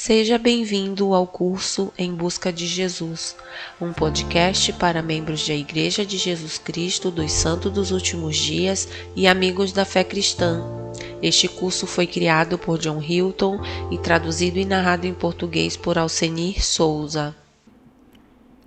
Seja bem-vindo ao curso Em Busca de Jesus, um podcast para membros da Igreja de Jesus Cristo dos Santos dos Últimos Dias e amigos da fé cristã. Este curso foi criado por John Hilton e traduzido e narrado em português por Alcenir Souza.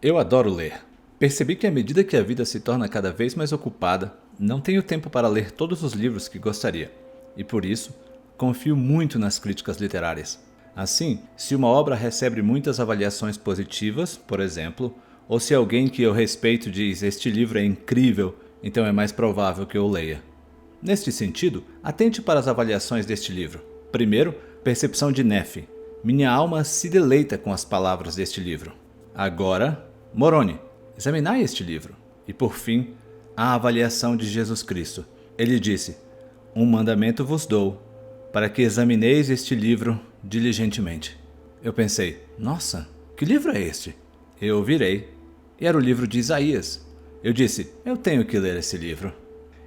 Eu adoro ler. Percebi que à medida que a vida se torna cada vez mais ocupada, não tenho tempo para ler todos os livros que gostaria. E por isso, confio muito nas críticas literárias. Assim, se uma obra recebe muitas avaliações positivas, por exemplo, ou se alguém que eu respeito diz "este livro é incrível", então é mais provável que eu leia. Neste sentido, atente para as avaliações deste livro. Primeiro, percepção de Nefe. Minha alma se deleita com as palavras deste livro. Agora, Moroni, examinai este livro. E por fim, a avaliação de Jesus Cristo. Ele disse: "Um mandamento vos dou, para que examineis este livro diligentemente." Eu pensei, nossa, que livro é este? Eu virei, e era o livro de Isaías. Eu disse, eu tenho que ler esse livro.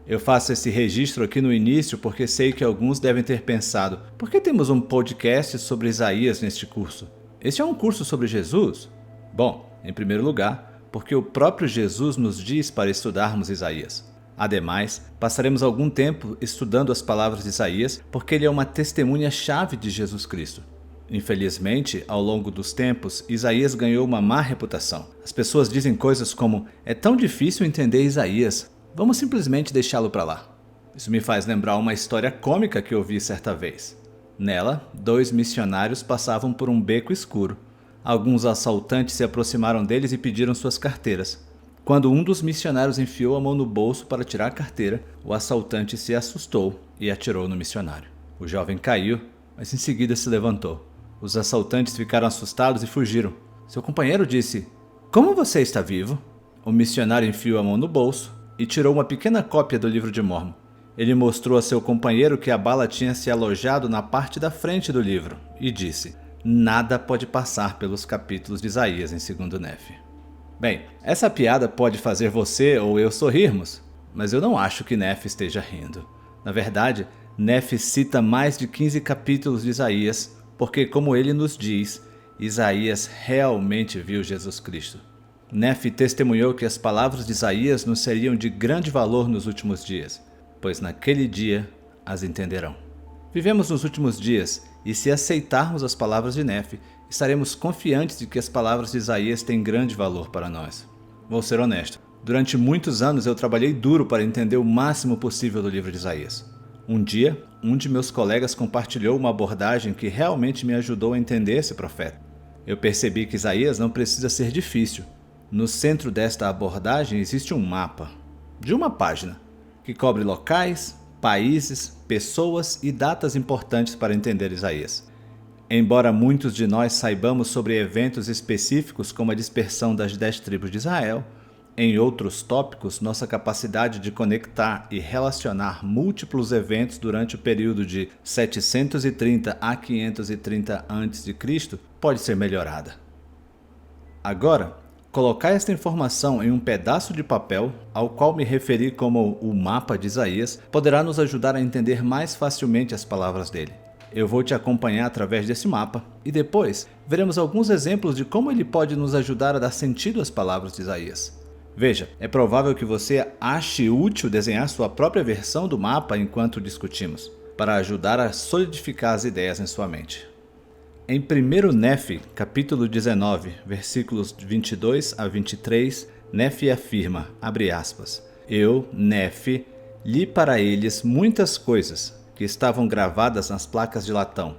Eu faço esse registro aqui no início porque sei que alguns devem ter pensado, por que temos um podcast sobre Isaías neste curso? Este é um curso sobre Jesus? Bom, em primeiro lugar, porque o próprio Jesus nos diz para estudarmos Isaías. Ademais, passaremos algum tempo estudando as palavras de Isaías porque ele é uma testemunha-chave de Jesus Cristo. Infelizmente, ao longo dos tempos, Isaías ganhou uma má reputação. As pessoas dizem coisas como, é tão difícil entender Isaías, vamos simplesmente deixá-lo para lá. Isso me faz lembrar uma história cômica que eu vi certa vez. Nela, 2 missionários passavam por um beco escuro. Alguns assaltantes se aproximaram deles e pediram suas carteiras. Quando um dos missionários enfiou a mão no bolso para tirar a carteira, o assaltante se assustou e atirou no missionário. O jovem caiu, mas em seguida se levantou. Os assaltantes ficaram assustados e fugiram. Seu companheiro disse, "Como você está vivo?" O missionário enfiou a mão no bolso e tirou uma pequena cópia do livro de Mórmon. Ele mostrou a seu companheiro que a bala tinha se alojado na parte da frente do livro e disse, "Nada pode passar pelos capítulos de Isaías em 2º Nefe." Bem, essa piada pode fazer você ou eu sorrirmos, mas eu não acho que Nefe esteja rindo. Na verdade, Nefe cita mais de 15 capítulos de Isaías, porque, como ele nos diz, Isaías realmente viu Jesus Cristo. Nefe testemunhou que as palavras de Isaías nos seriam de grande valor nos últimos dias, pois naquele dia as entenderão. Vivemos nos últimos dias, e se aceitarmos as palavras de Nefe, estaremos confiantes de que as palavras de Isaías têm grande valor para nós. Vou ser honesto, durante muitos anos eu trabalhei duro para entender o máximo possível do livro de Isaías. Um dia, um de meus colegas compartilhou uma abordagem que realmente me ajudou a entender esse profeta. Eu percebi que Isaías não precisa ser difícil. No centro desta abordagem existe um mapa, de uma página, que cobre locais, países, pessoas e datas importantes para entender Isaías. Embora muitos de nós saibamos sobre eventos específicos como a dispersão das 10 tribos de Israel, em outros tópicos nossa capacidade de conectar e relacionar múltiplos eventos durante o período de 730 a 530 a.C. pode ser melhorada. Agora, colocar esta informação em um pedaço de papel, ao qual me referi como o mapa de Isaías, poderá nos ajudar a entender mais facilmente as palavras dele. Eu vou te acompanhar através desse mapa e depois veremos alguns exemplos de como ele pode nos ajudar a dar sentido às palavras de Isaías. Veja, é provável que você ache útil desenhar sua própria versão do mapa enquanto discutimos, para ajudar a solidificar as ideias em sua mente. Em 1º Nefe, capítulo 19, versículos 22 a 23, Nefe afirma, abre aspas, "Eu, Nefe, li para eles muitas coisas que estavam gravadas nas placas de latão,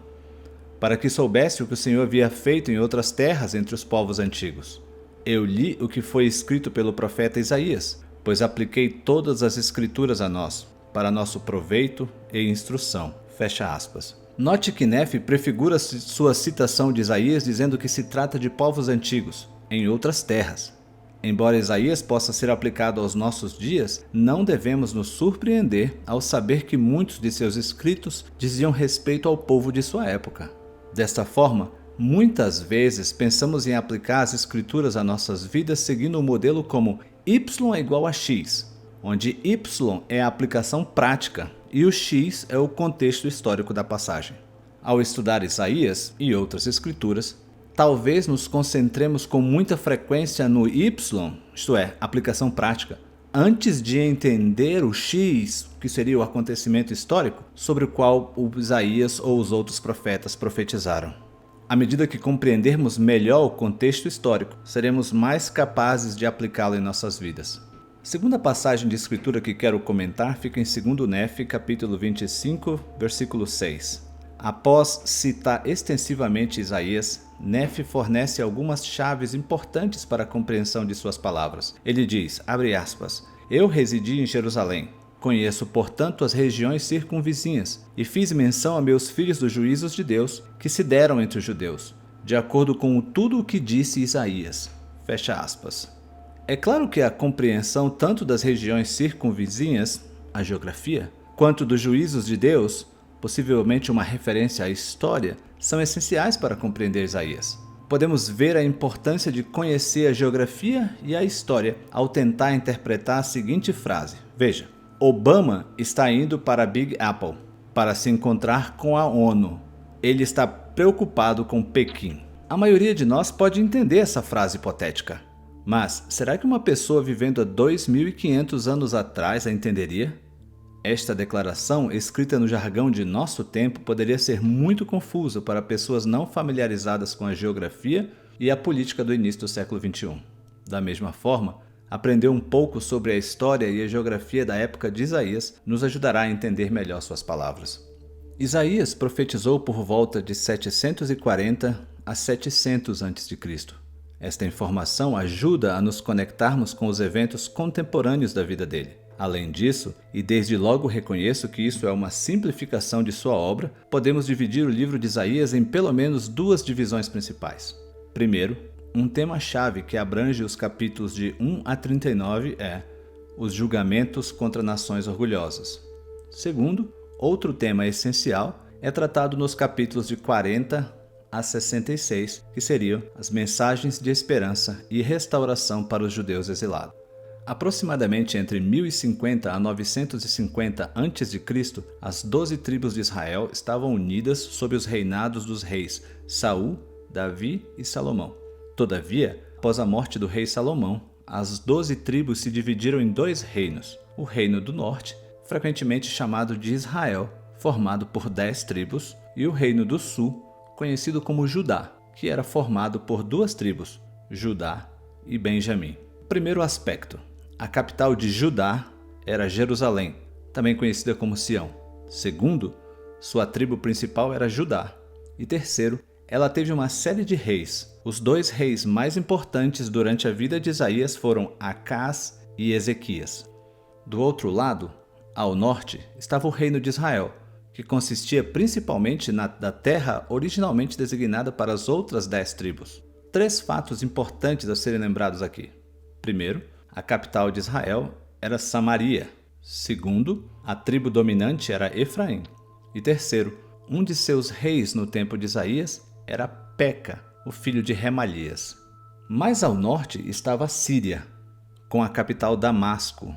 para que soubesse o que o Senhor havia feito em outras terras entre os povos antigos. Eu li o que foi escrito pelo profeta Isaías, pois apliquei todas as escrituras a nós, para nosso proveito e instrução." Fecha aspas. Note que Nefe prefigura sua citação de Isaías dizendo que se trata de povos antigos, em outras terras. Embora Isaías possa ser aplicado aos nossos dias, não devemos nos surpreender ao saber que muitos de seus escritos diziam respeito ao povo de sua época. Desta forma, muitas vezes pensamos em aplicar as escrituras a nossas vidas seguindo o modelo como y é igual a x, onde y é a aplicação prática e o x é o contexto histórico da passagem. Ao estudar Isaías e outras escrituras, talvez nos concentremos com muita frequência no Y, isto é, aplicação prática, antes de entender o X, que seria o acontecimento histórico, sobre o qual o Isaías ou os outros profetas profetizaram. À medida que compreendermos melhor o contexto histórico, seremos mais capazes de aplicá-lo em nossas vidas. A segunda passagem de escritura que quero comentar fica em 2 Nefe, capítulo 25, versículo 6. Após citar extensivamente Isaías, Nefe fornece algumas chaves importantes para a compreensão de suas palavras. Ele diz, abre aspas, eu residi em Jerusalém, conheço, portanto, as regiões circunvizinhas, e fiz menção a meus filhos dos juízos de Deus, que se deram entre os judeus, de acordo com tudo o que disse Isaías. Fecha aspas. É claro que a compreensão tanto das regiões circunvizinhas, a geografia, quanto dos juízos de Deus, possivelmente uma referência à história, são essenciais para compreender Isaías. Podemos ver a importância de conhecer a geografia e a história ao tentar interpretar a seguinte frase. Veja, Obama está indo para Big Apple para se encontrar com a ONU. Ele está preocupado com Pequim. A maioria de nós pode entender essa frase hipotética. Mas será que uma pessoa vivendo há 2.500 anos atrás a entenderia? Esta declaração, escrita no jargão de nosso tempo, poderia ser muito confusa para pessoas não familiarizadas com a geografia e a política do início do século XXI. Da mesma forma, aprender um pouco sobre a história e a geografia da época de Isaías nos ajudará a entender melhor suas palavras. Isaías profetizou por volta de 740 a 700 a.C. Esta informação ajuda a nos conectarmos com os eventos contemporâneos da vida dele. Além disso, e desde logo reconheço que isso é uma simplificação de sua obra, podemos dividir o livro de Isaías em pelo menos duas divisões principais. Primeiro, um tema-chave que abrange os capítulos de 1 a 39 é os julgamentos contra nações orgulhosas. Segundo, outro tema essencial é tratado nos capítulos de 40 a 66, que seriam as mensagens de esperança e restauração para os judeus exilados. Aproximadamente entre 1050 a 950 a.C., as 12 tribos de Israel estavam unidas sob os reinados dos reis Saul, Davi e Salomão. Todavia, após a morte do rei Salomão, as 12 tribos se dividiram em dois reinos. O reino do norte, frequentemente chamado de Israel, formado por 10 tribos, e o reino do sul, conhecido como Judá, que era formado por duas tribos, Judá e Benjamim. Primeiro aspecto, a capital de Judá era Jerusalém, também conhecida como Sião. Segundo, sua tribo principal era Judá. E terceiro, ela teve uma série de reis. Os dois reis mais importantes durante a vida de Isaías foram Acás e Ezequias. Do outro lado, ao norte, estava o reino de Israel, que consistia principalmente da terra originalmente designada para as outras 10 tribos. 3 fatos importantes a serem lembrados aqui. Primeiro, a capital de Israel era Samaria. Segundo, a tribo dominante era Efraim. E terceiro, um de seus reis no tempo de Isaías era Peca, o filho de Remalias. Mais ao norte estava a Síria, com a capital Damasco,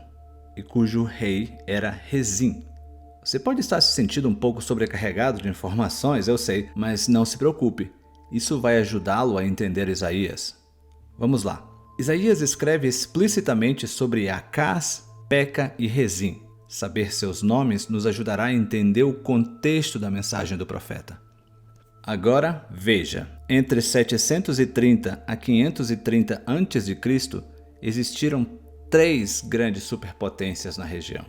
e cujo rei era Rezim. Você pode estar se sentindo um pouco sobrecarregado de informações, eu sei, mas não se preocupe. Isso vai ajudá-lo a entender Isaías. Vamos lá. Isaías escreve explicitamente sobre Acás, Peca e Rezim. Saber seus nomes nos ajudará a entender o contexto da mensagem do profeta. Agora, veja. Entre 730 a 530 a.C., existiram 3 grandes superpotências na região.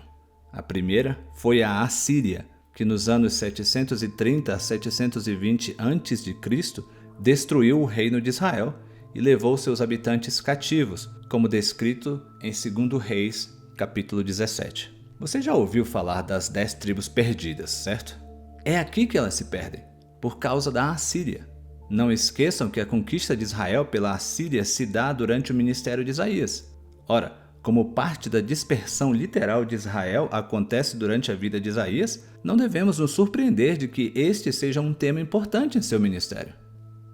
A primeira foi a Assíria, que nos anos 730 a 720 a.C. destruiu o reino de Israel e levou seus habitantes cativos, como descrito em 2 Reis, capítulo 17. Você já ouviu falar das 10 tribos perdidas, certo? É aqui que elas se perdem, por causa da Assíria. Não esqueçam que a conquista de Israel pela Assíria se dá durante o ministério de Isaías. Ora, como parte da dispersão literal de Israel acontece durante a vida de Isaías, não devemos nos surpreender de que este seja um tema importante em seu ministério.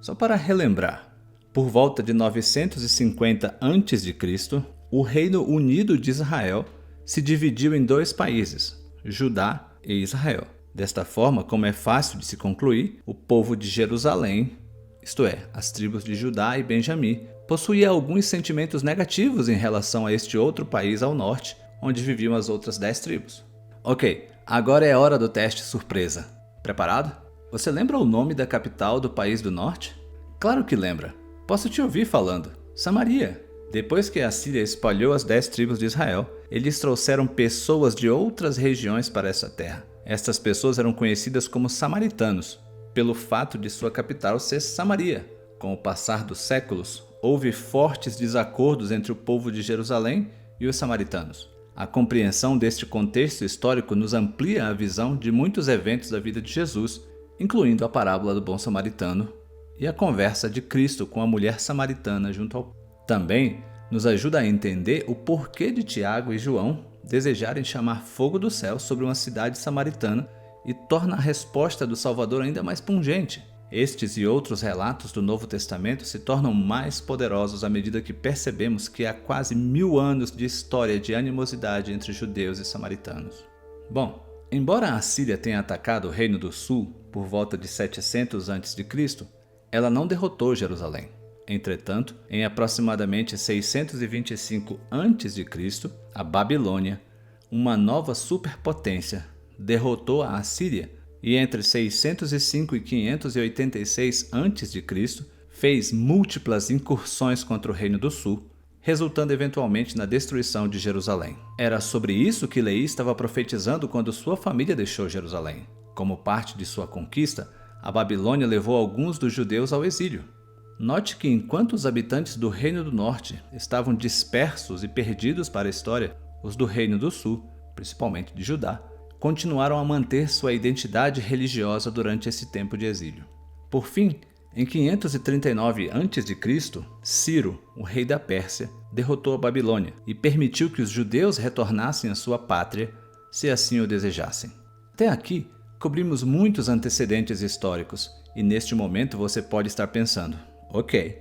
Só para relembrar, por volta de 950 a.C., o Reino Unido de Israel se dividiu em 2 países, Judá e Israel. Desta forma, como é fácil de se concluir, o povo de Jerusalém, isto é, as tribos de Judá e Benjamim, possuía alguns sentimentos negativos em relação a este outro país ao norte, onde viviam as outras 10 tribos. Ok, agora é hora do teste surpresa. Preparado? Você lembra o nome da capital do país do norte? Claro que lembra. Posso te ouvir falando. Samaria. Depois que a Síria espalhou as 10 tribos de Israel, eles trouxeram pessoas de outras regiões para essa terra. Estas pessoas eram conhecidas como samaritanos, pelo fato de sua capital ser Samaria. Com o passar dos séculos, houve fortes desacordos entre o povo de Jerusalém e os samaritanos. A compreensão deste contexto histórico nos amplia a visão de muitos eventos da vida de Jesus, incluindo a parábola do bom samaritano e a conversa de Cristo com a mulher samaritana junto ao... Também nos ajuda a entender o porquê de Tiago e João desejarem chamar fogo do céu sobre uma cidade samaritana e torna a resposta do Salvador ainda mais pungente. Estes e outros relatos do Novo Testamento se tornam mais poderosos à medida que percebemos que há quase 1000 anos de história de animosidade entre judeus e samaritanos. Bom, embora a Síria tenha atacado o Reino do Sul por volta de 700 a.C., ela não derrotou Jerusalém. Entretanto, em aproximadamente 625 a.C., a Babilônia, uma nova superpotência, derrotou a Assíria e entre 605 e 586 a.C. fez múltiplas incursões contra o Reino do Sul, resultando eventualmente na destruição de Jerusalém. Era sobre isso que Leí estava profetizando quando sua família deixou Jerusalém. Como parte de sua conquista, a Babilônia levou alguns dos judeus ao exílio. Note que enquanto os habitantes do Reino do Norte estavam dispersos e perdidos para a história, os do Reino do Sul, principalmente de Judá, continuaram a manter sua identidade religiosa durante esse tempo de exílio. Por fim, em 539 a.C., Ciro, o rei da Pérsia, derrotou a Babilônia e permitiu que os judeus retornassem à sua pátria, se assim o desejassem. Até aqui, cobrimos muitos antecedentes históricos e neste momento você pode estar pensando: ok,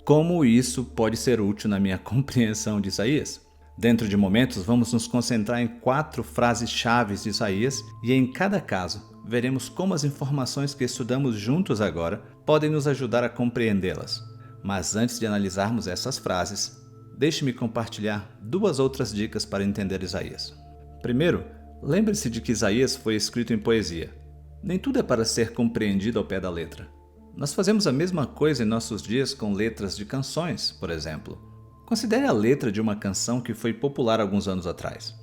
como isso pode ser útil na minha compreensão de Isaías? Dentro de momentos, vamos nos concentrar em 4 frases-chave de Isaías e em cada caso, veremos como as informações que estudamos juntos agora podem nos ajudar a compreendê-las. Mas antes de analisarmos essas frases, deixe-me compartilhar 2 outras dicas para entender Isaías. Primeiro, lembre-se de que Isaías foi escrito em poesia. Nem tudo é para ser compreendido ao pé da letra. Nós fazemos a mesma coisa em nossos dias com letras de canções, por exemplo. Considere a letra de uma canção que foi popular alguns anos atrás.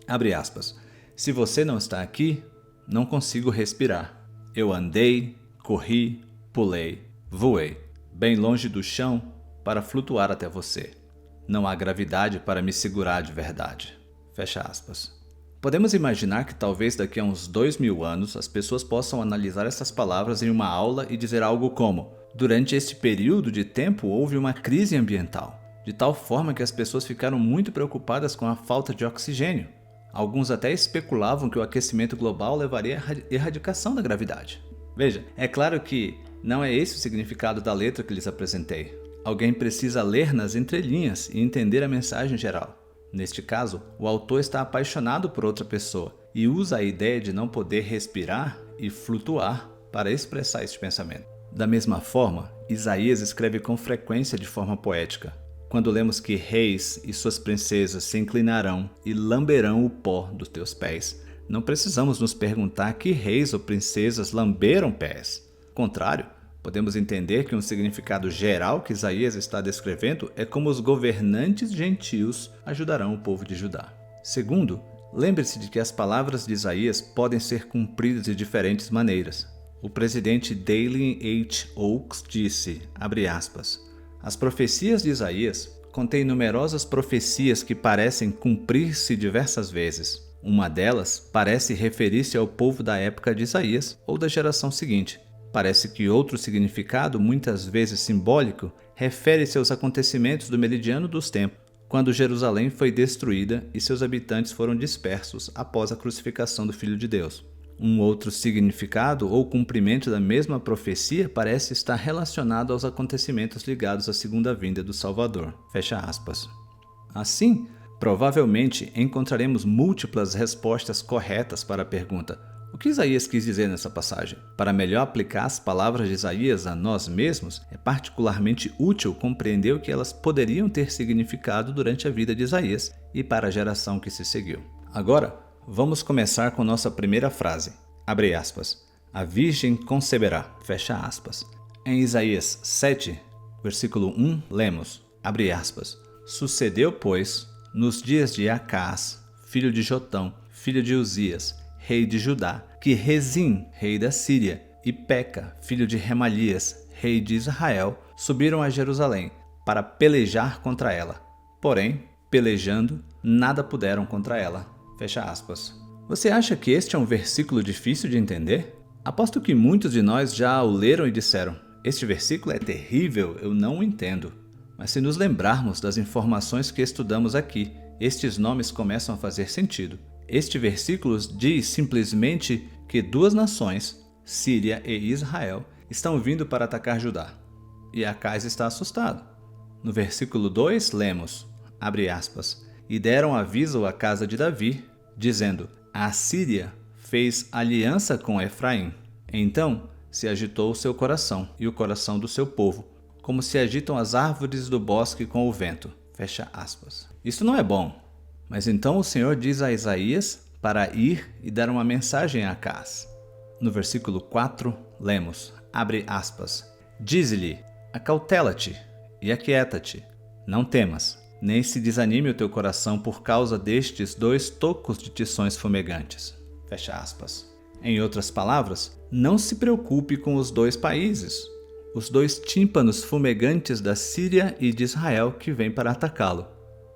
Abre aspas. Se você não está aqui, não consigo respirar. Eu andei, corri, pulei, voei, bem longe do chão para flutuar até você. Não há gravidade para me segurar de verdade. Fecha aspas. Podemos imaginar que talvez daqui a uns 2000 anos as pessoas possam analisar essas palavras em uma aula e dizer algo como: durante este período de tempo houve uma crise ambiental, de tal forma que as pessoas ficaram muito preocupadas com a falta de oxigênio. Alguns até especulavam que o aquecimento global levaria à erradicação da gravidade. Veja, é claro que não é esse o significado da letra que lhes apresentei. Alguém precisa ler nas entrelinhas e entender a mensagem geral. Neste caso, o autor está apaixonado por outra pessoa e usa a ideia de não poder respirar e flutuar para expressar este pensamento. Da mesma forma, Isaías escreve com frequência de forma poética. Quando lemos que reis e suas princesas se inclinarão e lamberão o pó dos teus pés, não precisamos nos perguntar que reis ou princesas lamberam pés. Ao contrário, podemos entender que um significado geral que Isaías está descrevendo é como os governantes gentios ajudarão o povo de Judá. Segundo, lembre-se de que as palavras de Isaías podem ser cumpridas de diferentes maneiras. O presidente Dallin H. Oaks disse, abre aspas, as profecias de Isaías contêm numerosas profecias que parecem cumprir-se diversas vezes. Uma delas parece referir-se ao povo da época de Isaías ou da geração seguinte. Parece que outro significado, muitas vezes simbólico, refere-se aos acontecimentos do meridiano dos tempos, quando Jerusalém foi destruída e seus habitantes foram dispersos após a crucificação do Filho de Deus. Um outro significado ou cumprimento da mesma profecia parece estar relacionado aos acontecimentos ligados à segunda vinda do Salvador. Fecha aspas. Assim, provavelmente encontraremos múltiplas respostas corretas para a pergunta: o que Isaías quis dizer nessa passagem? Para melhor aplicar as palavras de Isaías a nós mesmos, é particularmente útil compreender o que elas poderiam ter significado durante a vida de Isaías e para a geração que se seguiu. Agora, vamos começar com nossa primeira frase. Abre aspas. A virgem conceberá. Fecha aspas. Em Isaías 7, versículo 1, lemos, abre aspas. Sucedeu, pois, nos dias de Acás, filho de Jotão, filho de Uzias, rei de Judá, que Rezim, rei da Síria, e Peca, filho de Remalias, rei de Israel, subiram a Jerusalém para pelejar contra ela. Porém, pelejando, nada puderam contra ela. Fecha aspas. Você acha que este é um versículo difícil de entender? Aposto que muitos de nós já o leram e disseram, este versículo é terrível, eu não o entendo. Mas se nos lembrarmos das informações que estudamos aqui, estes nomes começam a fazer sentido. Este versículo diz simplesmente que duas nações, Síria e Israel, estão vindo para atacar Judá. E Acás está assustado. No versículo 2 lemos, abre aspas, e deram aviso à casa de Davi, dizendo, a Síria fez aliança com Efraim. Então se agitou o seu coração e o coração do seu povo, como se agitam as árvores do bosque com o vento. Fecha aspas. Isso não é bom. Mas então o Senhor diz a Isaías para ir e dar uma mensagem a Acás. No versículo 4, lemos, abre aspas, dize-lhe, acautela-te e aquieta-te, não temas, nem se desanime o teu coração por causa destes 2 tocos de tições fumegantes. Fecha aspas. Em outras palavras, não se preocupe com os 2 países, os 2 tímpanos fumegantes da Síria e de Israel que vêm para atacá-lo.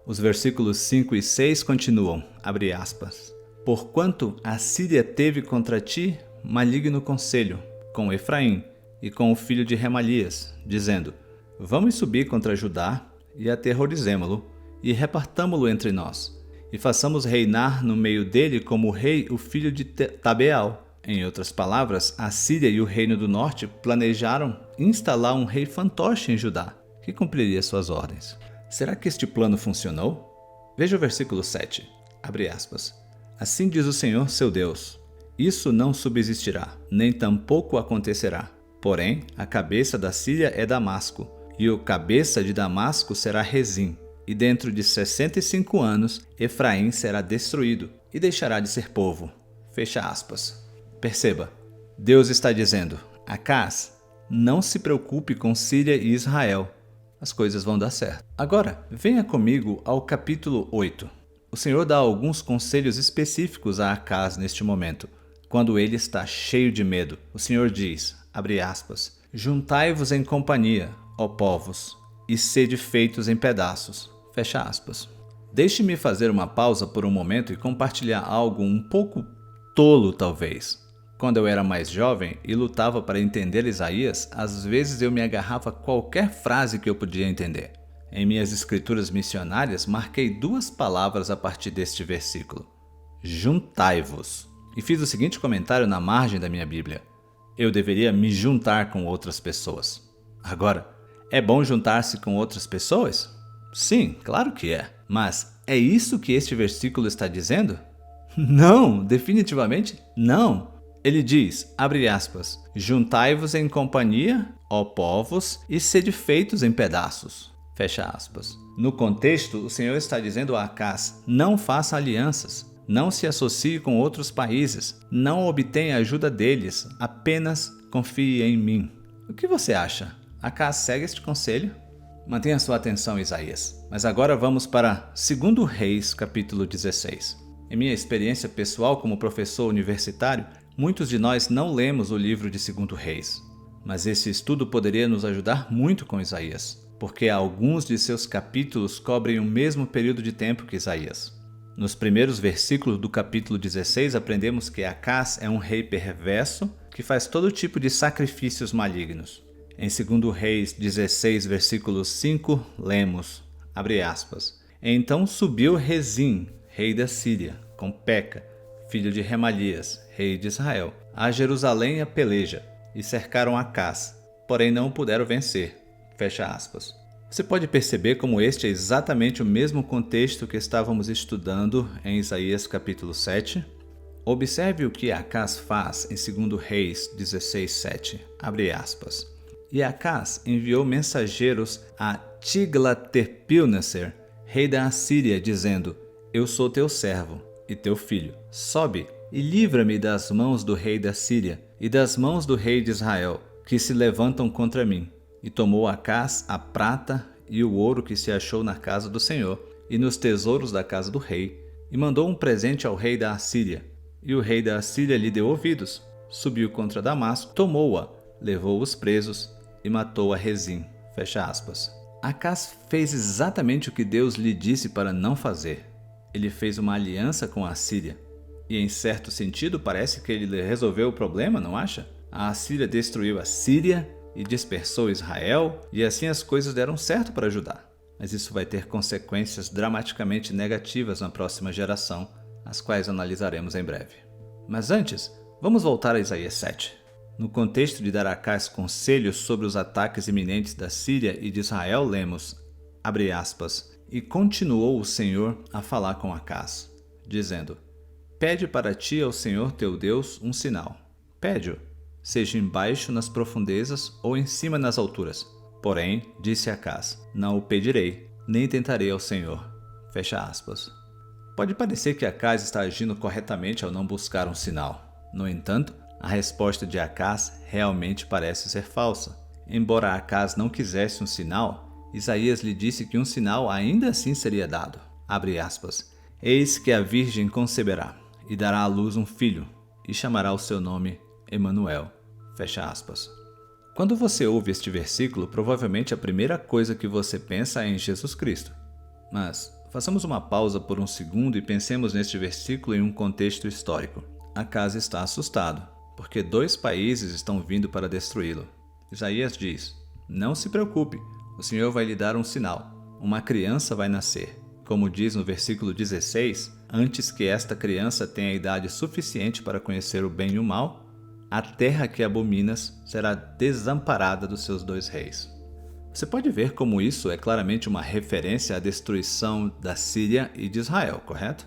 Os versículos 5 e 6 continuam, abre aspas, porquanto a Síria teve contra ti maligno conselho, com Efraim e com o filho de Remalias, dizendo, vamos subir contra Judá e aterrorizemo-lo, e repartamo-lo entre nós, e façamos reinar no meio dele como rei o filho de Tabeal. Em outras palavras, a Síria e o reino do norte planejaram instalar um rei fantoche em Judá, que cumpriria suas ordens. Será que este plano funcionou? Veja o versículo 7, abre aspas. Assim diz o Senhor seu Deus, isso não subsistirá, nem tampouco acontecerá. Porém, a cabeça da Síria é Damasco, e o cabeça de Damasco será Rezim, e dentro de 65 anos, Efraim será destruído, e deixará de ser povo. Fecha aspas. Perceba, Deus está dizendo, Acás, não se preocupe com Síria e Israel, as coisas vão dar certo. Agora, venha comigo ao capítulo 8. O Senhor dá alguns conselhos específicos a Acás neste momento, quando ele está cheio de medo. O Senhor diz, abre aspas, juntai-vos em companhia, ó povos, e sede feitos em pedaços. Fecha aspas. Deixe-me fazer uma pausa por um momento e compartilhar algo um pouco tolo, talvez. Quando eu era mais jovem e lutava para entender Isaías, às vezes eu me agarrava a qualquer frase que eu podia entender. Em minhas escrituras missionárias, marquei 2 palavras a partir deste versículo. Juntai-vos. E fiz o seguinte comentário na margem da minha Bíblia. Eu deveria me juntar com outras pessoas. Agora, é bom juntar-se com outras pessoas? Sim, claro que é. Mas é isso que este versículo está dizendo? Não, definitivamente não. Ele diz, abre aspas, juntai-vos em companhia, ó povos, e sede feitos em pedaços. Fecha aspas. No contexto, o Senhor está dizendo a Acás, não faça alianças, não se associe com outros países, não obtenha ajuda deles, apenas confie em mim. O que você acha? Acás segue este conselho? Mantenha sua atenção, Isaías. Mas agora vamos para 2 Reis, capítulo 16. Em minha experiência pessoal como professor universitário, muitos de nós não lemos o livro de 2 Reis. Mas esse estudo poderia nos ajudar muito com Isaías, porque alguns de seus capítulos cobrem o mesmo período de tempo que Isaías. Nos primeiros versículos do capítulo 16, aprendemos que Acás é um rei perverso que faz todo tipo de sacrifícios malignos. Em 2 Reis 16, versículo 5, lemos, abre aspas, então subiu Rezim, rei da Síria, com Peca, filho de Remalias, rei de Israel, a Jerusalém a peleja, e cercaram Acás, porém não o puderam vencer. Fecha aspas. Você pode perceber como este é exatamente o mesmo contexto que estávamos estudando em Isaías capítulo 7? Observe o que Acás faz em 2 Reis 16:7, abre aspas. E Acás enviou mensageiros a Tiglat-Pilneser, rei da Assíria, dizendo: Eu sou teu servo e teu filho. Sobe e livra-me das mãos do rei da Síria e das mãos do rei de Israel, que se levantam contra mim. E tomou Acás a prata e o ouro que se achou na casa do Senhor e nos tesouros da casa do rei, e mandou um presente ao rei da Assíria. E o rei da Assíria lhe deu ouvidos, subiu contra Damasco, tomou-a, levou os presos e matou a Rezim. Fecha aspas. Acás fez exatamente o que Deus lhe disse para não fazer. Ele fez uma aliança com a Assíria. E em certo sentido parece que ele resolveu o problema, não acha? A Assíria destruiu a Síria e dispersou Israel, e assim as coisas deram certo para Judá. Mas isso vai ter consequências dramaticamente negativas na próxima geração, as quais analisaremos em breve. Mas antes, vamos voltar a Isaías 7. No contexto de dar a Acás conselhos sobre os ataques iminentes da Síria e de Israel, lemos, abre aspas, e continuou o Senhor a falar com Acás, dizendo, Pede para ti ao Senhor teu Deus um sinal. Pede-o, seja embaixo nas profundezas ou em cima nas alturas. Porém, disse Acás, não o pedirei, nem tentarei ao Senhor. Fecha aspas. Pode parecer que Acás está agindo corretamente ao não buscar um sinal. No entanto, a resposta de Acás realmente parece ser falsa. Embora Acás não quisesse um sinal, Isaías lhe disse que um sinal ainda assim seria dado. Abre aspas. Eis que a virgem conceberá e dará à luz um filho, e chamará o seu nome Emanuel. Fecha aspas. Quando você ouve este versículo, provavelmente a primeira coisa que você pensa é em Jesus Cristo. Mas façamos uma pausa por um segundo e pensemos neste versículo em um contexto histórico. Acás está assustado, porque 2 países estão vindo para destruí-lo. Isaías diz, não se preocupe, o Senhor vai lhe dar um sinal. Uma criança vai nascer. Como diz no versículo 16, antes que esta criança tenha idade suficiente para conhecer o bem e o mal, a terra que abominas será desamparada dos seus 2 reis. Você pode ver como isso é claramente uma referência à destruição da Síria e de Israel, correto?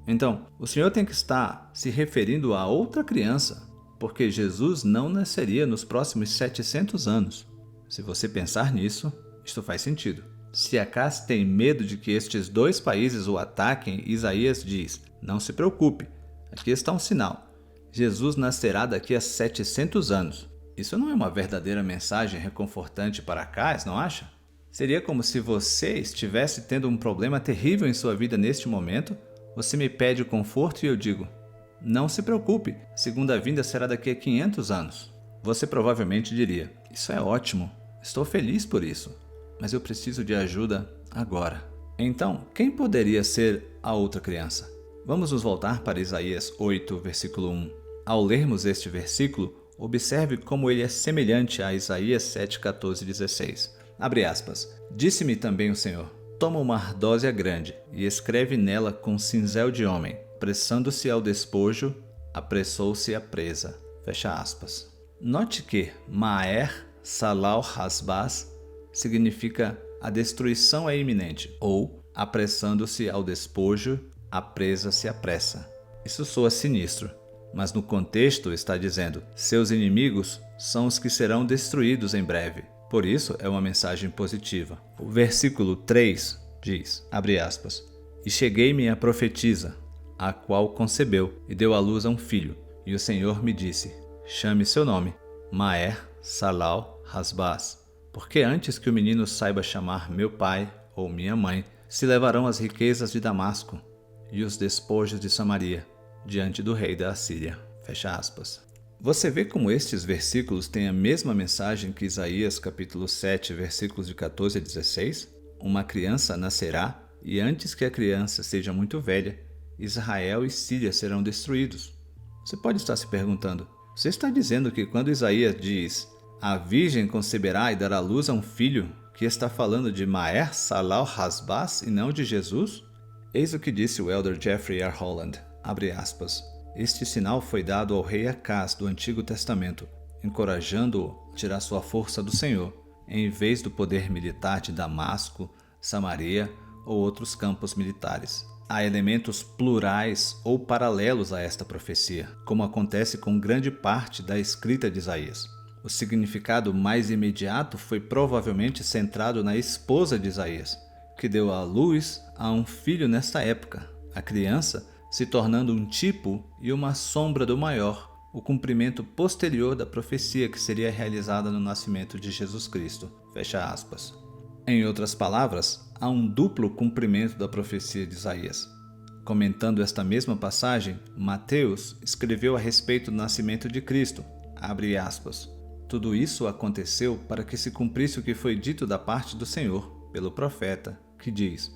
Então, o Senhor tem que estar se referindo a outra criança, porque Jesus não nasceria nos próximos 700 anos. Se você pensar nisso, isto faz sentido. Se Acás tem medo de que estes 2 países o ataquem, Isaías diz, não se preocupe, aqui está um sinal. Jesus nascerá daqui a 700 anos. Isso não é uma verdadeira mensagem reconfortante para Acás, não acha? Seria como se você estivesse tendo um problema terrível em sua vida neste momento, você me pede conforto e eu digo, não se preocupe, a segunda vinda será daqui a 500 anos. Você provavelmente diria, isso é ótimo, estou feliz por isso, mas eu preciso de ajuda agora. Então, quem poderia ser a outra criança? Vamos nos voltar para Isaías 8, versículo 1. Ao lermos este versículo, observe como ele é semelhante a Isaías 7, 14 e 16. Abre aspas. Disse-me também o Senhor, toma uma ardósia grande e escreve nela com cinzel de homem. Apressando-se ao despojo, apressou-se a presa. Fecha aspas. Note que Maer Salal Hasbaz significa a destruição é iminente, ou apressando-se ao despojo, a presa se apressa. Isso soa sinistro, mas no contexto está dizendo, seus inimigos são os que serão destruídos em breve. Por isso é uma mensagem positiva. O versículo 3 diz, abre aspas, e cheguei-me a profetisa, a qual concebeu e deu à luz a um filho, e o Senhor me disse, chame seu nome, Maer Salal Hasbaz. Porque antes que o menino saiba chamar meu pai ou minha mãe, se levarão as riquezas de Damasco e os despojos de Samaria diante do rei da Assíria. Fecha aspas. Você vê como estes versículos têm a mesma mensagem que Isaías capítulo 7, versículos de 14 a 16? Uma criança nascerá e antes que a criança seja muito velha, Israel e Síria serão destruídos. Você pode estar se perguntando, você está dizendo que quando Isaías diz a virgem conceberá e dará luz a um filho, que está falando de Maer Salal Hasbaz e não de Jesus? Eis o que disse o elder Jeffrey R. Holland, abre aspas. Este sinal foi dado ao rei Acás do Antigo Testamento, encorajando-o a tirar sua força do Senhor, em vez do poder militar de Damasco, Samaria ou outros campos militares. há elementos plurais ou paralelos a esta profecia, como acontece com grande parte da escrita de Isaías. O significado mais imediato foi provavelmente centrado na esposa de Isaías, que deu à luz a um filho nesta época, a criança se tornando um tipo e uma sombra do maior, o cumprimento posterior da profecia que seria realizada no nascimento de Jesus Cristo. Fecha aspas. Em outras palavras, há um duplo cumprimento da profecia de Isaías. Comentando esta mesma passagem, Mateus escreveu a respeito do nascimento de Cristo. Abre aspas. Tudo isso aconteceu para que se cumprisse o que foi dito da parte do Senhor, pelo profeta, que diz: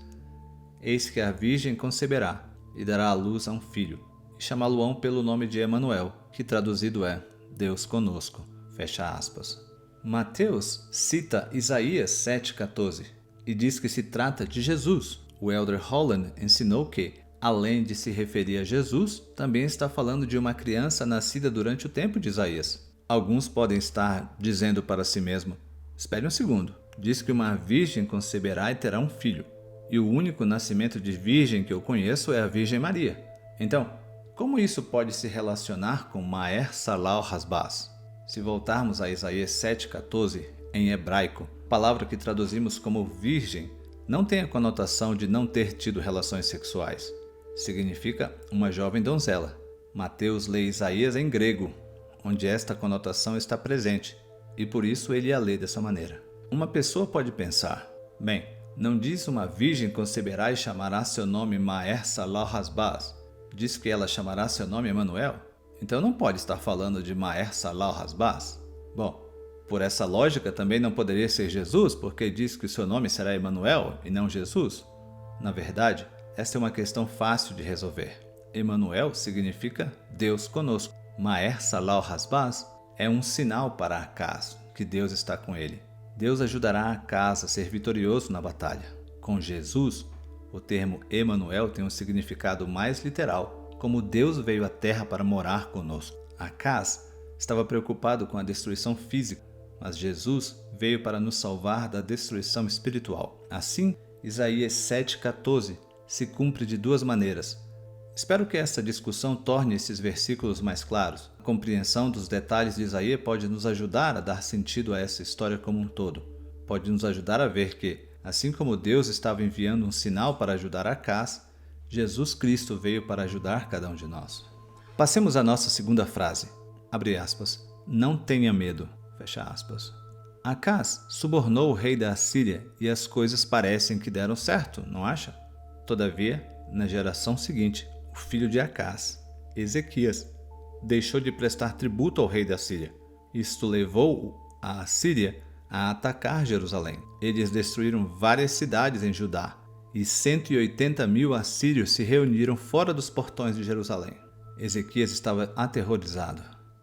Eis que a virgem conceberá e dará à luz a um filho, e chamá-lo-ão pelo nome de Emanuel, que traduzido é Deus conosco. Fecha aspas. Mateus cita Isaías 7,14 e diz que se trata de Jesus. O Elder Holland ensinou que, além de se referir a Jesus, também está falando de uma criança nascida durante o tempo de Isaías. Alguns podem estar dizendo para si mesmo: espere um segundo, diz que uma virgem conceberá e terá um filho, e o único nascimento de virgem que eu conheço é a Virgem Maria. Então, como isso pode se relacionar com Maher Salal Hasbaz? Se voltarmos a Isaías 7,14, em hebraico, palavra que traduzimos como virgem, não tem a conotação de não ter tido relações sexuais. Significa uma jovem donzela. Mateus lê Isaías em grego, onde esta conotação está presente, e por isso ele a lê dessa maneira. Uma pessoa pode pensar: bem, não diz uma virgem conceberá e chamará seu nome Maher Salal Hasbaz? Diz que ela chamará seu nome Emanuel? Então não pode estar falando de Maher Salal Hasbaz? Bom, por essa lógica também não poderia ser Jesus, porque diz que seu nome será Emanuel e não Jesus? Na verdade, esta é uma questão fácil de resolver. Emanuel significa Deus conosco. Maher Salal Hasbaz é um sinal para Acaz, que Deus está com ele. Deus ajudará Acaz a ser vitorioso na batalha. Com Jesus, o termo Emanuel tem um significado mais literal, como Deus veio à terra para morar conosco. Acaz estava preocupado com a destruição física, mas Jesus veio para nos salvar da destruição espiritual. Assim, Isaías 7,14 se cumpre de duas maneiras. Espero que esta discussão torne esses versículos mais claros. A compreensão dos detalhes de Isaías pode nos ajudar a dar sentido a essa história como um todo. Pode nos ajudar a ver que, assim como Deus estava enviando um sinal para ajudar Acaz, Jesus Cristo veio para ajudar cada um de nós. Passemos à nossa segunda frase. Abre aspas. Não tenha medo. Fecha aspas. Acaz subornou o rei da Assíria e as coisas parecem que deram certo, não acha? Todavia, na geração seguinte, o filho de Acaz, Ezequias, deixou de prestar tributo ao rei da Síria. Isto levou a Assíria a atacar Jerusalém. Eles destruíram várias cidades em Judá e 180.000 assírios se reuniram fora dos portões de Jerusalém. Ezequias estava aterrorizado.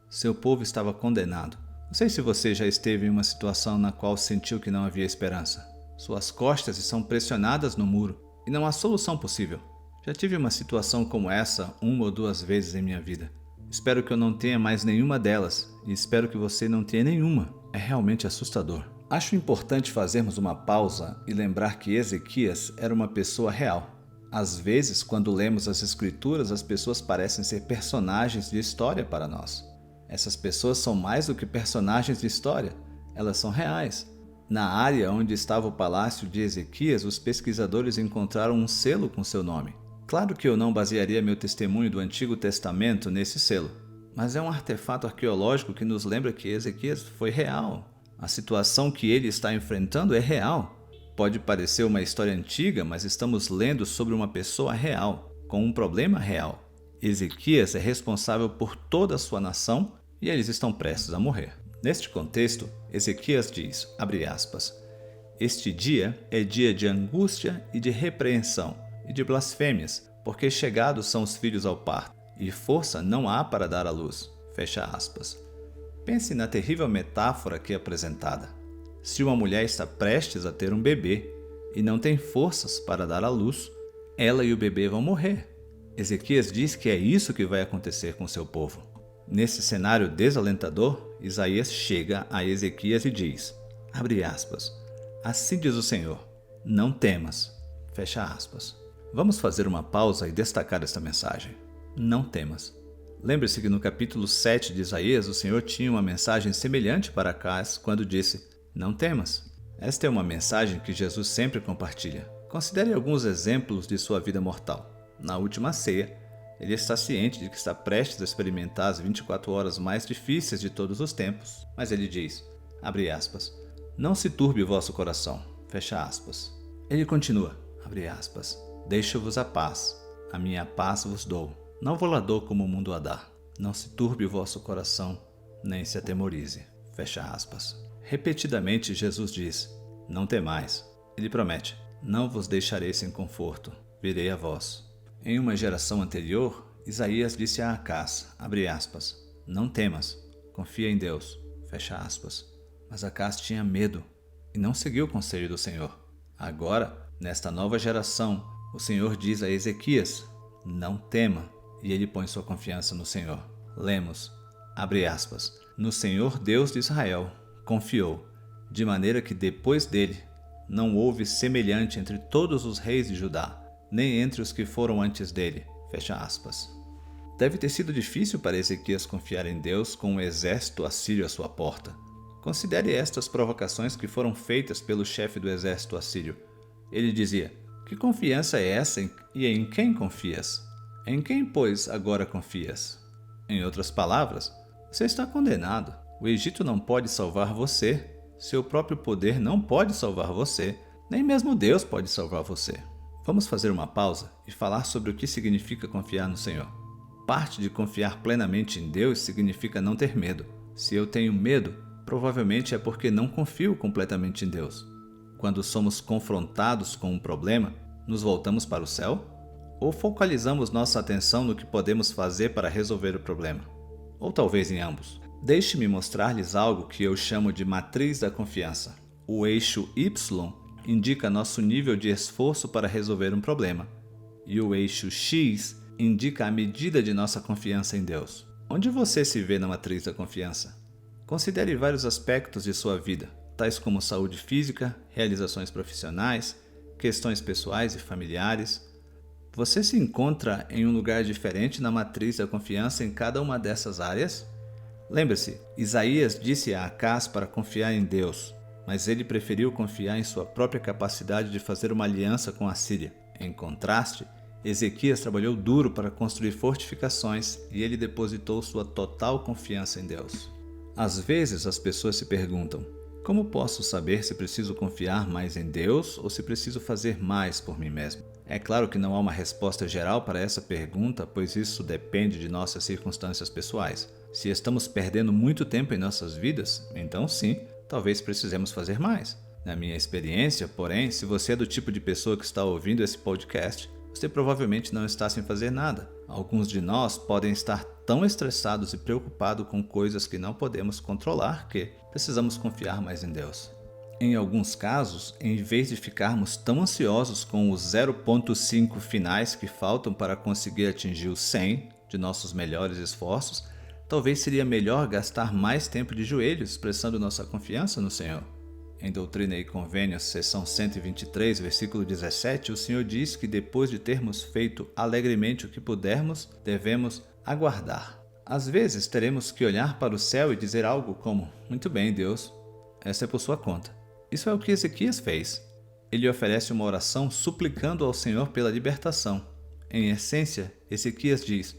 Seu povo estava condenado. Não sei se você já esteve em uma situação na qual sentiu que não havia esperança. Suas costas estão pressionadas no muro e não há solução possível. Já tive uma situação como essa 1 ou 2 vezes em minha vida. Espero que eu não tenha mais nenhuma delas e espero que você não tenha nenhuma. É realmente assustador. Acho importante fazermos uma pausa e lembrar que Ezequias era uma pessoa real. Às vezes, quando lemos as Escrituras, as pessoas parecem ser personagens de história para nós. Essas pessoas são mais do que personagens de história, elas são reais. Na área onde estava o palácio de Ezequias, os pesquisadores encontraram um selo com seu nome. Claro que eu não basearia meu testemunho do Antigo Testamento nesse selo, mas é um artefato arqueológico que nos lembra que Ezequias foi real. A situação que ele está enfrentando é real. Pode parecer uma história antiga, mas estamos lendo sobre uma pessoa real, com um problema real. Ezequias é responsável por toda a sua nação e eles estão prestes a morrer. Neste contexto, Ezequias diz, abre aspas, este dia é dia de angústia e de repreensão e de blasfêmias, porque chegados são os filhos ao parto, e força não há para dar à luz. Fecha aspas. Pense na terrível metáfora aqui apresentada. Se uma mulher está prestes a ter um bebê e não tem forças para dar à luz, ela e o bebê vão morrer. Ezequias diz que é isso que vai acontecer com seu povo. Nesse cenário desalentador, Isaías chega a Ezequias e diz, abre aspas, assim diz o Senhor, não temas, fecha aspas. Vamos fazer uma pausa e destacar esta mensagem. Não temas. Lembre-se que no capítulo 7 de Isaías, o Senhor tinha uma mensagem semelhante para Acás quando disse: não temas. Esta é uma mensagem que Jesus sempre compartilha. Considere alguns exemplos de sua vida mortal. Na última ceia, ele está ciente de que está prestes a experimentar as 24 horas mais difíceis de todos os tempos, mas ele diz, abre aspas, não se turbe o vosso coração, fecha aspas. Ele continua, abre aspas, deixo-vos a paz, a minha paz vos dou, não vou lá dou como o mundo a dá. Não se turbe o vosso coração, nem se atemorize, fecha aspas. Repetidamente Jesus diz, não temais. Ele promete, não vos deixarei sem conforto, virei a vós. Em uma geração anterior, Isaías disse a Acás, abre aspas, não temas, confia em Deus, fecha aspas. Mas Acás tinha medo e não seguiu o conselho do Senhor. Agora, nesta nova geração, o Senhor diz a Ezequias, não tema, e ele põe sua confiança no Senhor. Lemos, abre aspas, no Senhor Deus de Israel confiou, de maneira que depois dele não houve semelhante entre todos os reis de Judá, nem entre os que foram antes dele, fecha aspas. Deve ter sido difícil para Ezequias confiar em Deus com um exército assírio à sua porta. Considere estas provocações que foram feitas pelo chefe do exército assírio. Ele dizia, que confiança é essa e em quem confias? Em quem, pois, agora confias? Em outras palavras, você está condenado. O Egito não pode salvar você. Seu próprio poder não pode salvar você. Nem mesmo Deus pode salvar você. Vamos fazer uma pausa e falar sobre o que significa confiar no Senhor. Parte de confiar plenamente em Deus significa não ter medo. Se eu tenho medo, provavelmente é porque não confio completamente em Deus. Quando somos confrontados com um problema, nos voltamos para o céu? Ou focalizamos nossa atenção no que podemos fazer para resolver o problema? Ou talvez em ambos. Deixe-me mostrar-lhes algo que eu chamo de matriz da confiança. O eixo Y indica nosso nível de esforço para resolver um problema, e o eixo X indica a medida de nossa confiança em Deus. Onde você se vê na matriz da confiança? Considere vários aspectos de sua vida, tais como saúde física, realizações profissionais, questões pessoais e familiares. Você se encontra em um lugar diferente na matriz da confiança em cada uma dessas áreas? Lembre-se, Isaías disse a Acás para confiar em Deus, mas ele preferiu confiar em sua própria capacidade de fazer uma aliança com a Síria. Em contraste, Ezequias trabalhou duro para construir fortificações e ele depositou sua total confiança em Deus. Às vezes as pessoas se perguntam, como posso saber se preciso confiar mais em Deus ou se preciso fazer mais por mim mesmo? É claro que não há uma resposta geral para essa pergunta, pois isso depende de nossas circunstâncias pessoais. Se estamos perdendo muito tempo em nossas vidas, então sim, talvez precisemos fazer mais. Na minha experiência, porém, se você é do tipo de pessoa que está ouvindo esse podcast, você provavelmente não está sem fazer nada. Alguns de nós podem estar tão estressados e preocupados com coisas que não podemos controlar que precisamos confiar mais em Deus. Em alguns casos, em vez de ficarmos tão ansiosos com os 0,5 finais que faltam para conseguir atingir os 100 de nossos melhores esforços, talvez seria melhor gastar mais tempo de joelhos expressando nossa confiança no Senhor. Em Doutrina e Convênios, seção 123, versículo 17, o Senhor diz que depois de termos feito alegremente o que pudermos, devemos aguardar. Às vezes teremos que olhar para o céu e dizer algo como, muito bem, Deus, essa é por sua conta. Isso é o que Ezequias fez. Ele oferece uma oração suplicando ao Senhor pela libertação. Em essência, Ezequias diz,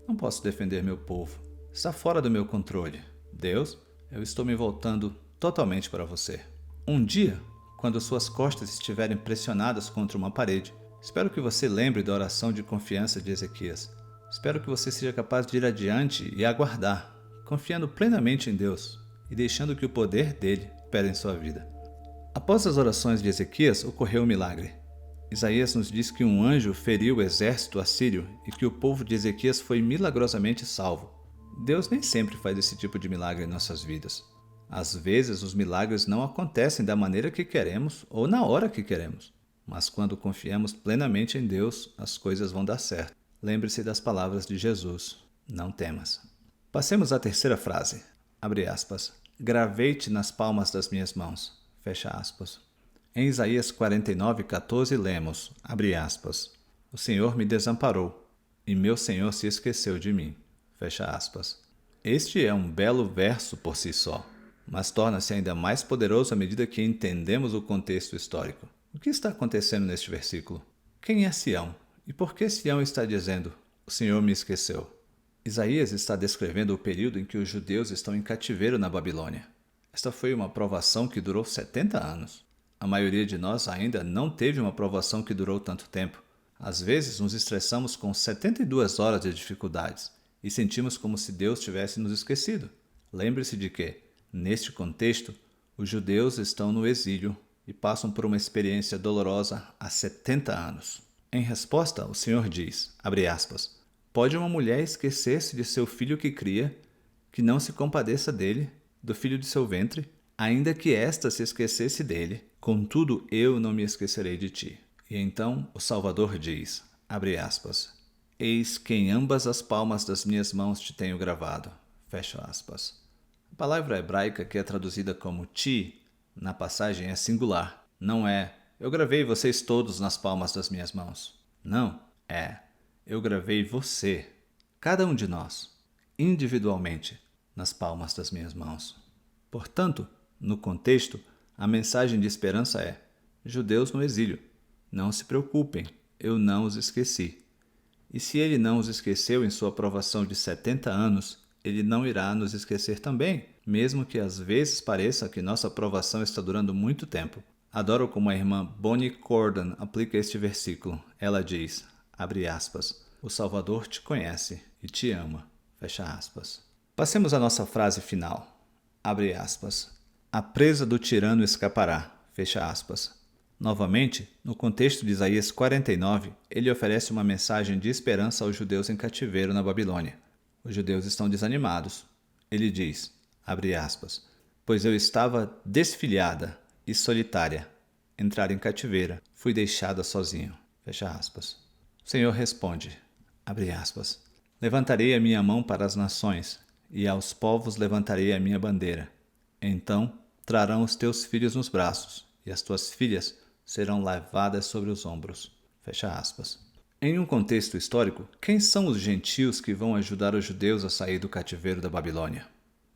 não posso defender meu povo. Está fora do meu controle. Deus, eu estou me voltando totalmente para você. Um dia, quando suas costas estiverem pressionadas contra uma parede, espero que você lembre da oração de confiança de Ezequias. Espero que você seja capaz de ir adiante e aguardar, confiando plenamente em Deus e deixando que o poder dele opere em sua vida. Após as orações de Ezequias, ocorreu um milagre. Isaías nos diz que um anjo feriu o exército assírio e que o povo de Ezequias foi milagrosamente salvo. Deus nem sempre faz esse tipo de milagre em nossas vidas. Às vezes, os milagres não acontecem da maneira que queremos ou na hora que queremos. Mas quando confiamos plenamente em Deus, as coisas vão dar certo. Lembre-se das palavras de Jesus. Não temas. Passemos à terceira frase. Abre aspas. Gravei-te nas palmas das minhas mãos. Fecha aspas. Em Isaías 49:14 lemos, abre aspas. O Senhor me desamparou, e meu Senhor se esqueceu de mim. Fecha aspas. Este é um belo verso por si só, mas torna-se ainda mais poderoso à medida que entendemos o contexto histórico. O que está acontecendo neste versículo? Quem é Sião? E por que Sião está dizendo, o Senhor me esqueceu? Isaías está descrevendo o período em que os judeus estão em cativeiro na Babilônia. Esta foi uma provação que durou 70 anos. A maioria de nós ainda não teve uma provação que durou tanto tempo. Às vezes nos estressamos com 72 horas de dificuldades e sentimos como se Deus tivesse nos esquecido. Lembre-se de que, neste contexto, os judeus estão no exílio e passam por uma experiência dolorosa há 70 anos. Em resposta, o Senhor diz, abre aspas, pode uma mulher esquecer-se de seu filho que cria, que não se compadeça dele, do filho de seu ventre, ainda que esta se esquecesse dele, contudo eu não me esquecerei de ti. E então o Salvador diz, abre aspas, eis que em ambas as palmas das minhas mãos te tenho gravado, fecha aspas. A palavra hebraica que é traduzida como ti, na passagem é singular, não é eu gravei vocês todos nas palmas das minhas mãos. Não, é eu gravei você, cada um de nós, individualmente, nas palmas das minhas mãos. Portanto, no contexto, a mensagem de esperança é: judeus no exílio, não se preocupem, eu não os esqueci. E se ele não os esqueceu em sua provação de 70 anos, ele não irá nos esquecer também, mesmo que às vezes pareça que nossa provação está durando muito tempo. Adoro como a irmã Bonnie Cordon aplica este versículo. Ela diz, abre aspas, o Salvador te conhece e te ama, fecha aspas. Passemos à nossa frase final. Abre aspas. A presa do tirano escapará. Fecha aspas. Novamente, no contexto de Isaías 49, ele oferece uma mensagem de esperança aos judeus em cativeiro na Babilônia. Os judeus estão desanimados. Ele diz, abre aspas, pois eu estava desfilhada e solitária. Entrar em cativeiro, fui deixada sozinho. Fecha aspas. O Senhor responde, abre aspas, levantarei a minha mão para as nações, e aos povos levantarei a minha bandeira. Então trarão os teus filhos nos braços, e as tuas filhas serão levadas sobre os ombros. Fecha aspas. Em um contexto histórico, quem são os gentios que vão ajudar os judeus a sair do cativeiro da Babilônia?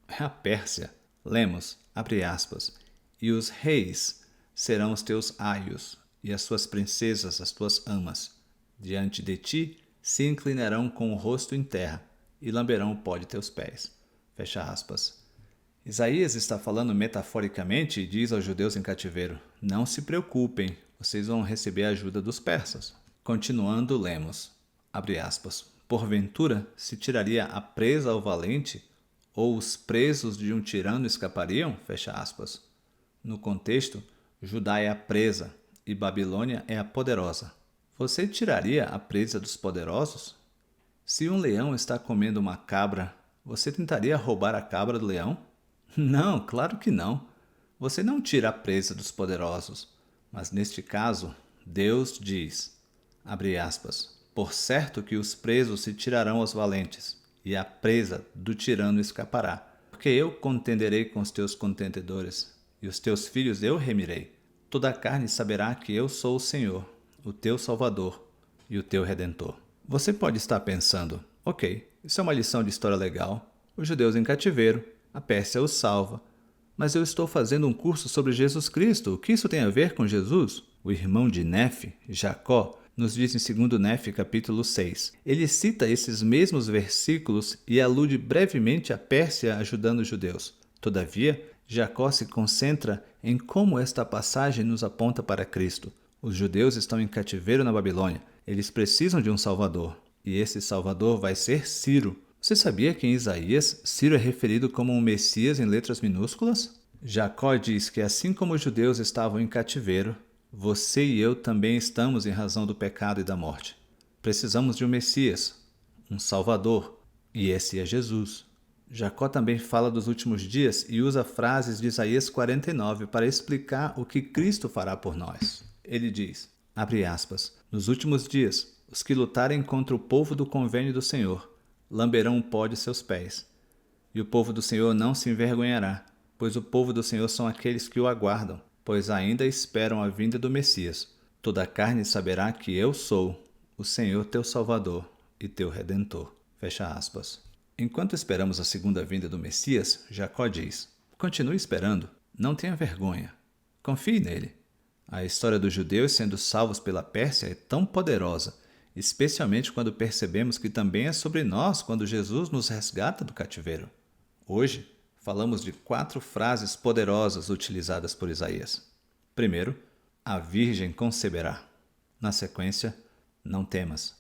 É a Pérsia. Lemos, abre aspas, e os reis serão os teus aios, e as suas princesas as tuas amas. Diante de ti se inclinarão com o rosto em terra, e lamberão o pó de teus pés. Fecha aspas. Isaías está falando metaforicamente e diz aos judeus em cativeiro, não se preocupem, vocês vão receber a ajuda dos persas. Continuando, lemos, abre aspas, porventura se tiraria a presa ao valente, ou os presos de um tirano escapariam? Fecha aspas. No contexto, Judá é a presa e Babilônia é a poderosa. Você tiraria a presa dos poderosos? Se um leão está comendo uma cabra, você tentaria roubar a cabra do leão? Não, claro que não. Você não tira a presa dos poderosos. Mas neste caso, Deus diz, abre aspas, por certo que os presos se tirarão aos valentes, e a presa do tirano escapará. Porque eu contenderei com os teus contendedores, e os teus filhos eu remirei. Toda a carne saberá que eu sou o Senhor, o teu Salvador e o teu Redentor. Você pode estar pensando, ok, isso é uma lição de história legal, os judeus em cativeiro, a Pérsia os salva, mas eu estou fazendo um curso sobre Jesus Cristo, o que isso tem a ver com Jesus? O irmão de Nefe, Jacó, nos diz em 2 Nefe capítulo 6. Ele cita esses mesmos versículos e alude brevemente à Pérsia ajudando os judeus. Todavia, Jacó se concentra em como esta passagem nos aponta para Cristo. Os judeus estão em cativeiro na Babilônia. Eles precisam de um Salvador. E esse Salvador vai ser Ciro. Você sabia que em Isaías, Ciro é referido como um Messias em letras minúsculas? Jacó diz que assim como os judeus estavam em cativeiro, você e eu também estamos em razão do pecado e da morte. Precisamos de um Messias, um Salvador, e esse é Jesus. Jacó também fala dos últimos dias e usa frases de Isaías 49 para explicar o que Cristo fará por nós. Ele diz, abre aspas, nos últimos dias, os que lutarem contra o povo do convênio do Senhor lamberão o pó de seus pés. E o povo do Senhor não se envergonhará, pois o povo do Senhor são aqueles que o aguardam, pois ainda esperam a vinda do Messias. Toda a carne saberá que eu sou o Senhor teu Salvador e teu Redentor. Fecha aspas. Enquanto esperamos a segunda vinda do Messias, Jacó diz: continue esperando, não tenha vergonha, confie nele. A história dos judeus sendo salvos pela Pérsia é tão poderosa, especialmente quando percebemos que também é sobre nós quando Jesus nos resgata do cativeiro. Hoje, falamos de 4 frases poderosas utilizadas por Isaías. Primeiro, a virgem conceberá. Na sequência, não temas.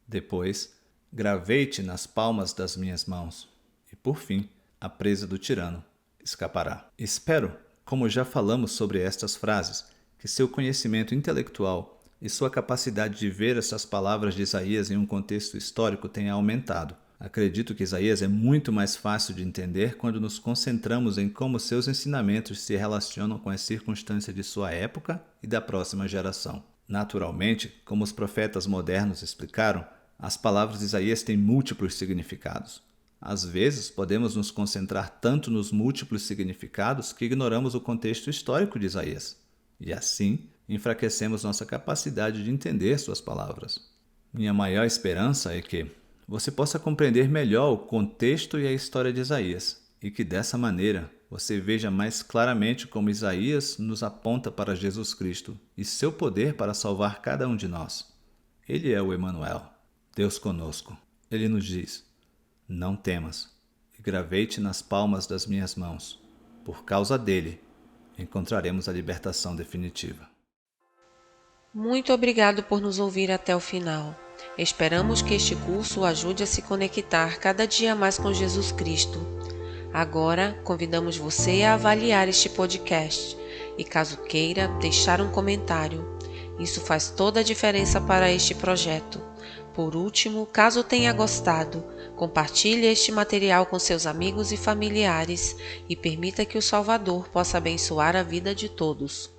Depois, gravei-te nas palmas das minhas mãos. E por fim, a presa do tirano escapará. Espero, como já falamos sobre estas frases, que seu conhecimento intelectual e sua capacidade de ver essas palavras de Isaías em um contexto histórico tenha aumentado. Acredito que Isaías é muito mais fácil de entender quando nos concentramos em como seus ensinamentos se relacionam com as circunstâncias de sua época e da próxima geração. Naturalmente, como os profetas modernos explicaram, as palavras de Isaías têm múltiplos significados. Às vezes, podemos nos concentrar tanto nos múltiplos significados que ignoramos o contexto histórico de Isaías. E assim, enfraquecemos nossa capacidade de entender suas palavras. Minha maior esperança é que você possa compreender melhor o contexto e a história de Isaías, e que dessa maneira você veja mais claramente como Isaías nos aponta para Jesus Cristo e seu poder para salvar cada um de nós. Ele é o Emanuel, Deus conosco. Ele nos diz: não temas, e gravei-te nas palmas das minhas mãos. Por causa dele, encontraremos a libertação definitiva. Muito obrigado por nos ouvir até o final. Esperamos que este curso o ajude a se conectar cada dia mais com Jesus Cristo. Agora, convidamos você a avaliar este podcast e, caso queira, deixar um comentário. Isso faz toda a diferença para este projeto. Por último, caso tenha gostado, compartilhe este material com seus amigos e familiares e permita que o Salvador possa abençoar a vida de todos.